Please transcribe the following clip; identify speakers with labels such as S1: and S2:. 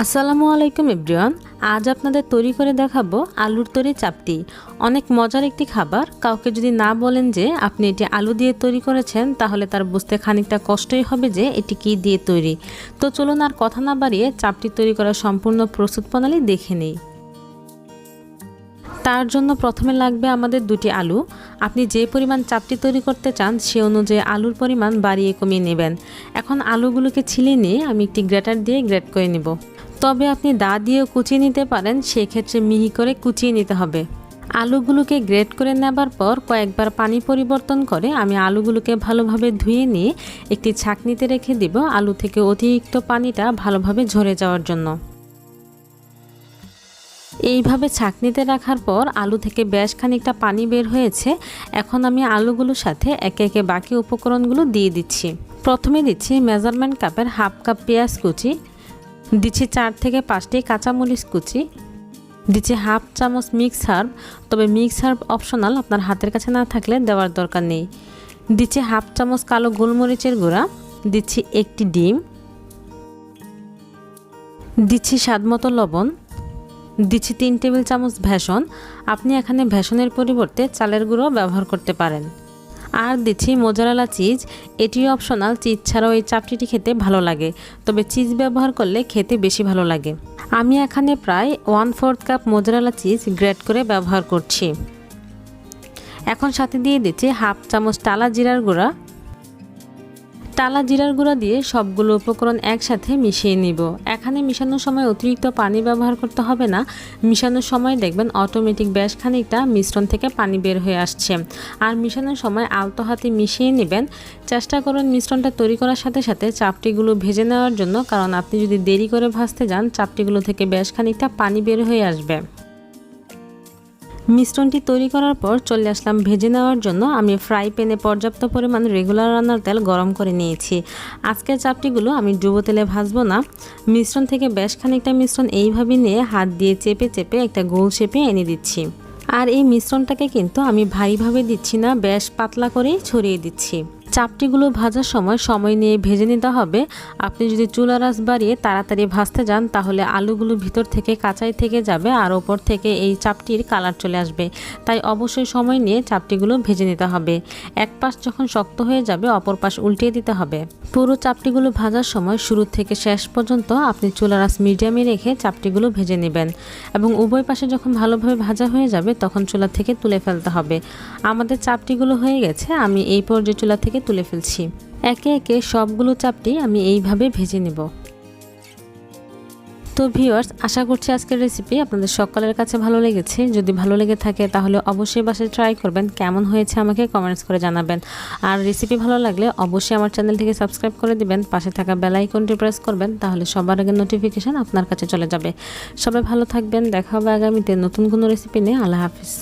S1: আসসালামু আলাইকুম এভরিওয়ান। আজ আপনাদের তৈরি করে দেখাবো আলুর তৈরি চাপটি। অনেক মজার একটি খাবার। কাউকে যদি না বলেন যে আপনি এটি আলু দিয়ে তৈরি করেছেন, তাহলে তার বুঝতে খানিকটা কষ্টই হবে যে এটি কি দিয়ে তৈরি। তো চলুন আর কথা না বাড়িয়ে চাপটি তৈরি করার সম্পূর্ণ প্রস্তুত প্রণালী দেখে নিই। তার জন্য প্রথমে লাগবে আমাদের দুটি আলু। আপনি যে পরিমাণ চাপটি তৈরি করতে চান সে অনুযায়ী আলুর পরিমাণ বাড়িয়ে কমিয়ে নেবেন। এখন আলুগুলোকে ছিলে নিয়ে আমি একটি গ্রেটার দিয়ে গ্রেট করে নেব। তবে আপনি দা দিয়েও কুচিয়ে নিতে পারেন, সেক্ষেত্রে মিহি করে কুচিয়ে নিতে হবে। আলুগুলোকে গ্রেট করে নেবার পর কয়েকবার পানি পরিবর্তন করে আমি আলুগুলোকে ভালোভাবে ধুয়ে নিয়ে একটি ছাঁকনিতে রেখে দিব, আলু থেকে অতিরিক্ত পানিটা ভালোভাবে ঝরে যাওয়ার জন্য। এইভাবে ছাঁকনিতে রাখার পর আলু থেকে বেশ খানিকটা পানি বের হয়েছে। এখন আমি আলুগুলোর সাথে একে একে বাকি উপকরণগুলো দিয়ে দিচ্ছি। প্রথমে দিচ্ছি মেজারমেন্ট কাপের হাফ কাপ পেঁয়াজ কুচি, দিচ্ছি 4 থেকে 5টি কাঁচামরিচ কুচি, দিচ্ছি হাফ চামচ মিক্স হার্ব। তবে মিক্স হার্ব অপশনাল, আপনার হাতের কাছে না থাকলে দেওয়ার দরকার নেই। দিচ্ছি হাফ চামচ কালো গোলমরিচের গুঁড়া, দিচ্ছি একটি ডিম, দিচ্ছি স্বাদমতো লবণ, দিচ্ছি 3 টেবিল চামচ বেসন। আপনি এখানে বেসনের পরিবর্তে চালের গুঁড়ো ব্যবহার করতে পারেন। আর দিচ্ছি মোজারেলা চিজ। এটিও অপশনাল, চিজ ছাড়াও এই চাপটিটি খেতে ভালো লাগে, তবে চিজ ব্যবহার করলে খেতে বেশি ভালো লাগে। আমি এখানে প্রায় 1/4 কাপ মোজারেলা চিজ গ্রেট করে ব্যবহার করছি। এখন সাথে দিয়ে দিচ্ছি হাফ চামচ টালা জিরার গুঁড়া। টালা জিরার গুঁড়া দিয়ে সবগুলো উপকরণ একসাথে মিশিয়ে নিব। এখানে মিশানোর সময় অতিরিক্ত পানি ব্যবহার করতে হবে না। মিশানোর সময় দেখবেন অটোমেটিক বেশ খানিকটা মিশ্রণ থেকে পানি বের হয়ে আসছে। আর মিশানোর সময় আলতো হাতে মিশিয়ে নেবেন। চেষ্টা করুন মিশ্রণটা তৈরি করার সাথে সাথে চাপটিগুলো ভেজে নেওয়ার জন্য, কারণ আপনি যদি দেরি করে ভাজতে যান চাপটিগুলো থেকে বেশ খানিকটা পানি বের হয়ে আসবে। মিশ্রণটি তৈরি করার পর চলে আসলাম ভেজে নেওয়ার জন্য। আমি ফ্রাই প্যানে পর্যাপ্ত পরিমাণ রেগুলার রান্নার তেল গরম করে নিয়েছি। আজকের চাপটিগুলো আমি ডুবো তেলে ভাজবো না। মিশ্রণ থেকে বেশ খানিকটা মিশ্রণ এইভাবে নিয়ে হাত দিয়ে চেপে চেপে একটা গোল শেপে এনে দিচ্ছি। আর এই মিশ্রণটাকে কিন্তু আমি ভারীভাবে দিচ্ছি না, বেশ পাতলা করেই ছড়িয়ে দিচ্ছি। চাপটিগুলো ভাজার সময় নিয়ে ভেজে নিতে হবে। আপনি যদি চুলার আঁচ বাড়িয়ে তাড়াতাড়ি ভাজতে যান তাহলে আলুগুলো ভিতর থেকে কাঁচাই থেকে যাবে আর ওপর থেকে এই চাপটির কালার চলে আসবে। তাই অবশ্যই সময় নিয়ে চাপটিগুলো ভেজে নিতে হবে। এক পাশ যখন শক্ত হয়ে যাবে অপর পাশ উল্টিয়ে দিতে হবে। পুরো চাপটিগুলো ভাজার সময় শুরু থেকে শেষ পর্যন্ত আপনি চুলার আঁচ মিডিয়ামে রেখে চাপটিগুলো ভেজে নেবেন এবং উভয় পাশে যখন ভালোভাবে ভাজা হয়ে যাবে তখন চুলা থেকে তুলে ফেলতে হবে। আমাদের চাপটিগুলো হয়ে গেছে, আমি এই পর্যায়ে চুলা থেকে তুলে ফেলছি। একে একে সবগুলো চাপটি আমি এইভাবে ভেজে নেব। তো ভিউয়ার্স, আশা করছি আজকের রেসিপি আপনাদের সকলের কাছে ভালো লেগেছে। যদি ভালো লেগে থাকে তাহলে অবশ্যই বাসায় ট্রাই করবেন। কেমন হয়েছে আমাকে কমেন্টস করে জানাবেন। আর রেসিপি ভালো লাগলে অবশ্যই আমার চ্যানেলটিকে সাবস্ক্রাইব করে দিবেন, পাশে থাকা বেল আইকনটি প্রেস করবেন, তাহলে সবার আগে নোটিফিকেশন আপনার কাছে চলে যাবে। সবাই ভালো থাকবেন, দেখা হবে আগামীতে নতুন কোনো রেসিপি নিয়ে। আল্লাহ হাফিজ।